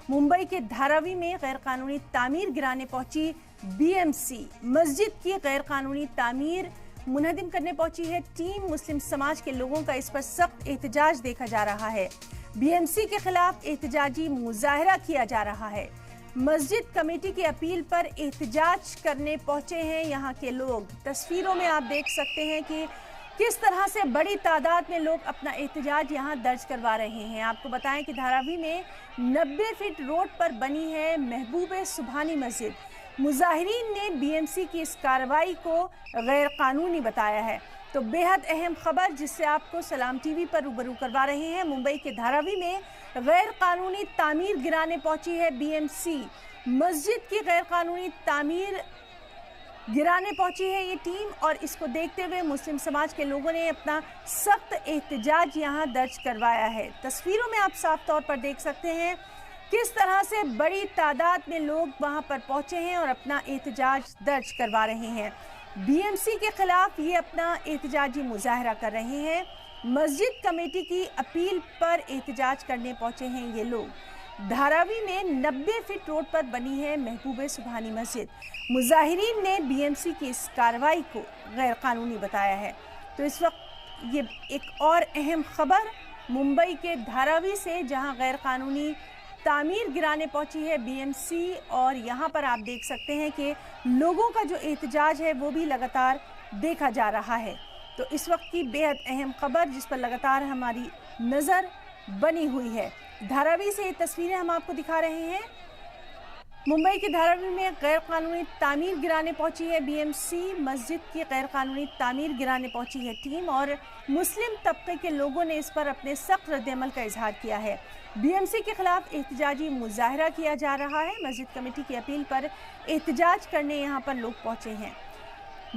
मुंबई के धारावी में गैरकानूनी तामीर गिराने पहुंची बीएमसी। मस्जिद की गैरकानूनी तामीर मुनहदिम करने पहुंची है टीम। मुस्लिम समाज के लोगों का इस पर सख्त एहतजाज देखा जा रहा है। बीएमसी के खिलाफ एहतजाजी मुजाहरा किया जा रहा है। मस्जिद कमेटी की अपील पर एहतजाज करने पहुंचे हैं यहाँ के लोग। तस्वीरों में आप देख सकते हैं कि किस तरह से बड़ी तादाद में लोग अपना एहतजाज यहाँ दर्ज करवा रहे हैं। आपको बताएं कि धारावी में 90 फीट रोड पर बनी है महबूब सुभानी मस्जिद। मुजाहिरीन ने बीएमसी की इस कार्रवाई को गैर कानूनी बताया है। तो बेहद अहम खबर जिससे आपको सलाम टीवी पर रूबरू करवा रहे हैं। मुंबई के धारावी में गैर कानूनी तामीर गिराने पहुंची है बीएमसी। मस्जिद की गैर कानूनी तामीर गिराने पहुंची है ये टीम और इसको देखते हुए मुस्लिम समाज के लोगों ने अपना सख्त एहतजाज यहां दर्ज करवाया है। तस्वीरों में आप साफ तौर पर देख सकते हैं किस तरह से बड़ी तादाद में लोग वहां पर पहुंचे हैं और अपना एहतजाज दर्ज करवा रहे हैं। बीएमसी के खिलाफ ये अपना एहतजाजी मुजाहरा कर रहे हैं। मस्जिद कमेटी की अपील पर एहतजाज करने पहुंचे हैं ये लोग। धारावी में 90 फीट रोड पर बनी है महबूब सुभानी मस्जिद। मुजाहिरीन ने बीएमसी की इस कार्रवाई को गैर कानूनी बताया है। तो इस वक्त ये एक और अहम खबर मुंबई के धारावी से, जहां गैर कानूनी तामीर गिराने पहुंची है बीएमसी और यहां पर आप देख सकते हैं कि लोगों का जो एहतजाज है वो भी लगातार देखा जा रहा है। तो इस वक्त की बेहद अहम खबर जिस पर लगातार हमारी नज़र बनी हुई है। धारावी से ये तस्वीरें हम आपको दिखा रहे हैं। मुंबई के धारावी में गैर कानूनी तामीर गिराने पहुंची है बीएमसी। मस्जिद की गैर कानूनी तामीर गिराने पहुंची है टीम और मुस्लिम तबके के लोगों ने इस पर अपने सख्त रद्द-ए-अमल का इजहार किया है। बीएमसी के खिलाफ एहतजाजी मुजाहरा किया जा रहा है। मस्जिद कमेटी की अपील पर एहतजाज करने यहाँ पर लोग पहुंचे हैं।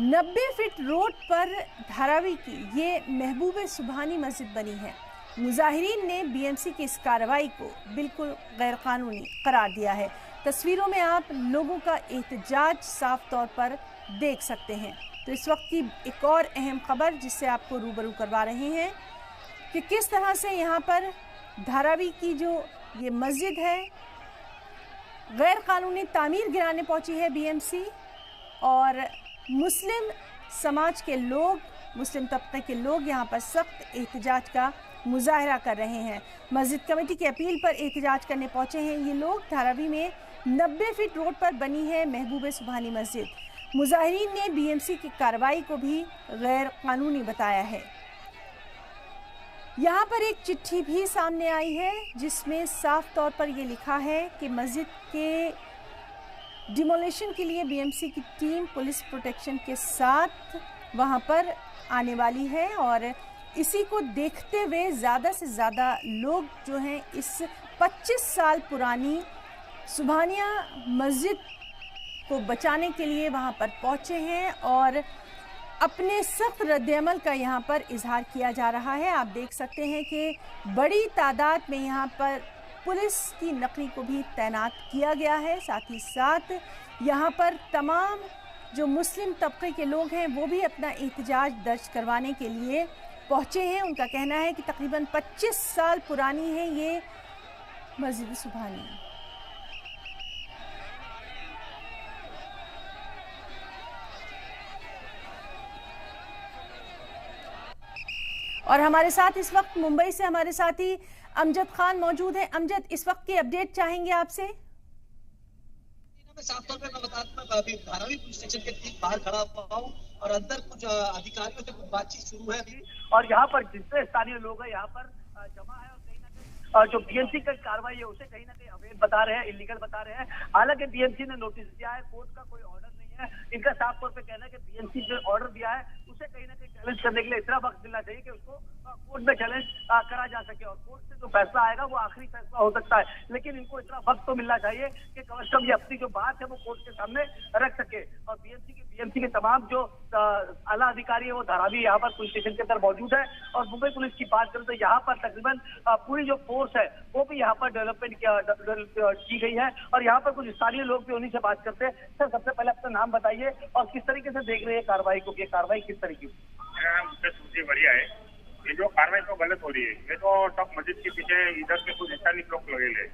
90 फीट रोड पर धारावी की ये महबूब सुभानी मस्जिद बनी है। मुजाहिरीन ने बीएमसी की इस कार्रवाई को बिल्कुल गैरकानूनी करार दिया है। तस्वीरों में आप लोगों का एहतजाज साफ तौर पर देख सकते हैं। तो इस वक्त की एक और अहम खबर जिससे आपको रूबरू करवा रहे हैं कि किस तरह से यहाँ पर धारावी की जो ये मस्जिद है गैर कानूनी तामीर गिराने पहुंची है बीएमसी और मुस्लिम समाज के लोग, मुस्लिम तबके के लोग यहाँ पर सख्त एहतजाज का मुजाहरा कर रहे हैं। मस्जिद कमेटी की अपील पर एहतजाज करने पहुंचे हैं ये लोग। धारावी में 90 फीट रोड पर बनी है महबूब सुभानी मस्जिद। मुजाहिरीन ने बीएमसी की कार्रवाई को भी गैर कानूनी बताया है। यहाँ पर एक चिट्ठी भी सामने आई है जिसमें साफ तौर पर ये लिखा है कि मस्जिद के डिमोलिशन के लिए बीएमसी की टीम पुलिस प्रोटेक्शन के साथ वहाँ पर आने वाली है और इसी को देखते हुए ज़्यादा से ज़्यादा लोग जो हैं इस 25 साल पुरानी सुभानिया मस्जिद को बचाने के लिए वहाँ पर पहुँचे हैं और अपने सख्त रद्द-ए-अमल का यहाँ पर इजहार किया जा रहा है। आप देख सकते हैं कि बड़ी तादाद में यहाँ पर पुलिस की नकली को भी तैनात किया गया है। साथ ही साथ यहाँ पर तमाम जो मुस्लिम तबके के लोग हैं वो भी अपना एहतजाज दर्ज करवाने के लिए पहुँचे हैं। उनका कहना है कि तकरीबन 25 साल पुरानी है ये मस्जिद सुभानी। और हमारे साथ इस वक्त मुंबई से हमारे साथी अमजद खान मौजूद हैं। अमजद, इस वक्त की अपडेट चाहेंगे आपसे। साफ तौर पे मैं बता दूं, मैं अभी धारावी पुलिस स्टेशन के ठीक बाहर खड़ा हुआ हूँ और अंदर कुछ अधिकारियों से कुछ बातचीत शुरू है अभी और यहाँ पर जितने स्थानीय लोग हैं यहाँ पर जमा है और कहीं ना कहीं जो बीएमसी का कार्रवाई है उसे कहीं ना कहीं अवैध बता रहे हैं, इलीगल बता रहे हैं। हालांकि बीएमसी ने नोटिस दिया है, कोर्ट का कोई ऑर्डर नहीं है। इनका साफ तौर पे कहना है कि बीएमसी जो ऑर्डर दिया है उसे कहीं ना कहीं चैलेंज करने के लिए इतना वक्त मिलना चाहिए कि उसको कोर्ट में चैलेंज करा जा सके और कोर्ट से जो फैसला आएगा वो आखिरी फैसला हो सकता है। लेकिन इनको इतना वक्त तो मिलना चाहिए कि कम से कम ये अपनी जो बात है वो कोर्ट के सामने रख सके। और बीएमसी के तमाम जो आला अधिकारी है वो धारावी यहाँ पर पुलिस स्टेशन के अंदर मौजूद है। और मुंबई पुलिस की बात करें तो यहाँ पर तकरीबन पूरी जो फोर्स है वो भी यहाँ पर डेवलपमेंट की गई है और यहाँ पर कुछ स्थानीय लोग भी उन्हीं से बात करते हैं। सर, सबसे पहले अपना नाम बताइए और किस तरीके से देख रहे हैं कार्रवाई को, ये कार्रवाई किस तरीके की? बढ़िया है, ये जो कार्रवाई तो गलत हो रही है। ये तो टॉप मस्जिद के पीछे इधर के कुछ स्थानीय लोग लगे ले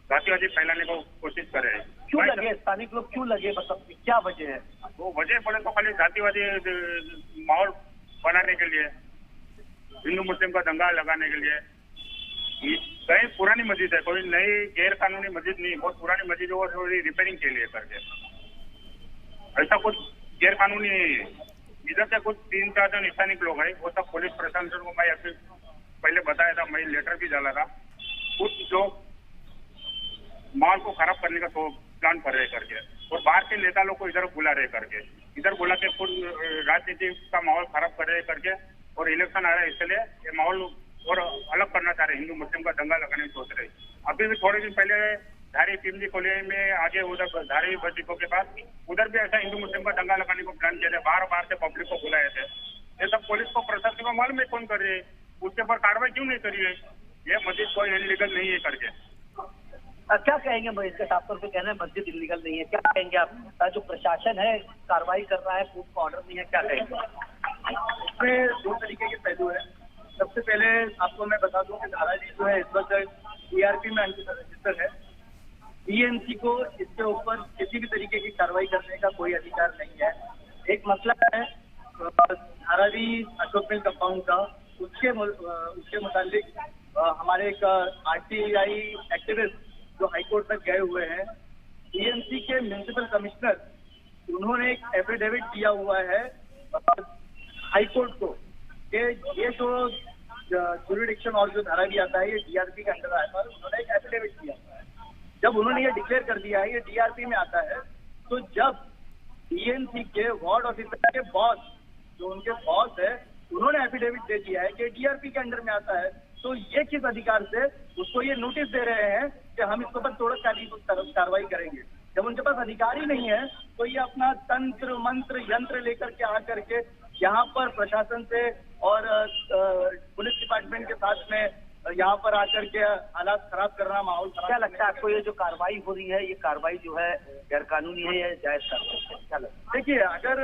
जातिवादी फैलाने को कोशिश कर रहे हैं। क्यों लगे, स्थानिक लोग क्यों लगे, मतलब क्या वजह है? वो वजह बोले तो खाली जातिवादी माहौल बनाने के लिए, हिंदू मुस्लिम का दंगा लगाने के लिए। कहीं पुरानी मस्जिद है, कोई नई गैर कानूनी मस्जिद नहीं, बहुत पुरानी मस्जिद है, वो थोड़ी रिपेयरिंग के लिए करके, ऐसा कुछ गैर कानूनी नहीं है। इधर से कुछ 3-4 जन स्थानिक लोग हैं, वो सब पुलिस प्रशासन को मैं अभी पहले बताया था, मैं लेटर भी डाला था। कुछ लोग माहौल को खराब करने का तो प्लान कर रहे करके, और बाहर के नेता लोग को इधर बुला रहे करके, इधर बुला के खुद राजनीति का माहौल खराब कर रहे करके, और इलेक्शन आ रहा है इसलिए ये माहौल और अलग करना चाह रहे, हिंदू मुस्लिम का दंगा लगाने की सोच रहे। अभी भी थोड़े दिन पहले धारी पिमजी कॉलोनी में आगे उधर धारी बस डिपो के पास उधर भी ऐसा हिंदू मुस्लिम का दंगा लगाने को प्लान किया था, बाहर से पब्लिक को बुलाए थे। ये सब पुलिस को प्रशासन को मालूम है कौन कर रही है, उसके ऊपर कार्रवाई क्यों नहीं करी है? ये मस्जिद कोई इलीगल नहीं है करके। क्या कहेंगे भाई, इसके साफ तौर पे कहना है मस्जिद इलीगल नहीं है, क्या कहेंगे आप? जो प्रशासन है कार्रवाई कर रहा है, कोर्ट का ऑर्डर नहीं है, क्या कहेंगे? इसमें 2 तरीके के पहलू है। सबसे पहले आपको मैं बता दूं कि धारावी जो है इस वक्त DRP में रजिस्टर है। BMC को इसके ऊपर किसी भी तरीके की कार्रवाई करने का कोई अधिकार नहीं है। एक मसला है धारावी अशोक मिल कंपाउंड का, उसके मुतालिक हमारे एक RTI एक्टिविस्ट जो हाईकोर्ट तक गए हुए हैं, BMC के म्युनिसिपल कमिश्नर उन्होंने एक एफिडेविट दिया हुआ है हाईकोर्ट को कि ये जो जुरिडिक्शन और जो धारावी आता है ये DRP के अंडर आता है। उन्होंने एक एफिडेविट दिया हुआ है। जब उन्होंने ये डिक्लेयर कर दिया है ये DRP में आता है, तो जब BMC के वार्ड ऑफिसर के बॉस, जो उनके बॉस है, उन्होंने एफिडेविट दे दिया है कि DRP के अंडर में आता है, तो ये किस अधिकार से उसको ये नोटिस दे रहे हैं कि हम इसके ऊपर तोड़क कार्रवाई करेंगे? जब उनके पास अधिकार ही नहीं है तो ये अपना तंत्र मंत्र यंत्र लेकर के आकर के यहाँ पर प्रशासन से और पुलिस डिपार्टमेंट के साथ में यहाँ पर आकर के हालात खराब करना, माहौल खराब। क्या लगता है आपको ये जो कार्रवाई हो रही है, ये कार्रवाई जो है गैर कानूनी है या जायज कार्रवाई है? क्या लगता है? देखिए, अगर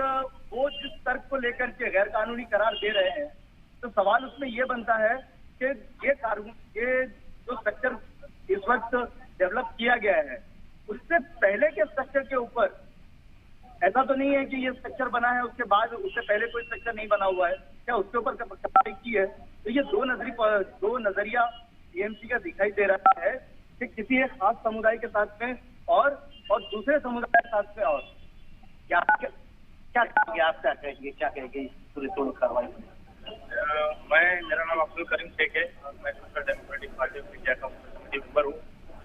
वो जिस तर्क को लेकर के गैर कानूनी करार दे रहे हैं तो सवाल उसमें ये बनता है कि ये जो स्ट्रक्चर इस वक्त डेवलप किया गया है, उससे पहले के स्ट्रक्चर के ऊपर ऐसा तो नहीं है कि ये स्ट्रक्चर बना है उसके बाद उससे पहले कोई स्ट्रक्चर नहीं बना हुआ है, क्या उसके ऊपर कार्रवाई की है? तो ये दो नजरिया BMC का दिखाई दे रहा है कि किसी एक खास समुदाय के साथ में और दूसरे समुदाय के साथ में। और क्या कहेंगे आप, क्या कहेंगे इस पूरी तोड़ कार्रवाई में? मेरा नाम अब्दुल करीम शेख है, मैं social democratic party of India का मेंबर हूँ।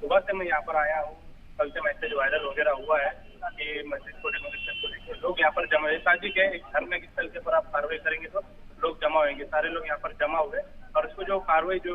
सुबह से मैं यहाँ पर आया हूँ, कल से मैसेज वायरल वगैरह हुआ है कि मस्जिद को डेमोलिशन को लेकर लोग यहाँ पर जमा है। साजिश है, एक धार्मिक स्थल के पर आप कार्रवाई करेंगे तो लोग जमा होंगे, सारे लोग यहाँ पर जमा हुए और उसको जो कार्रवाई जो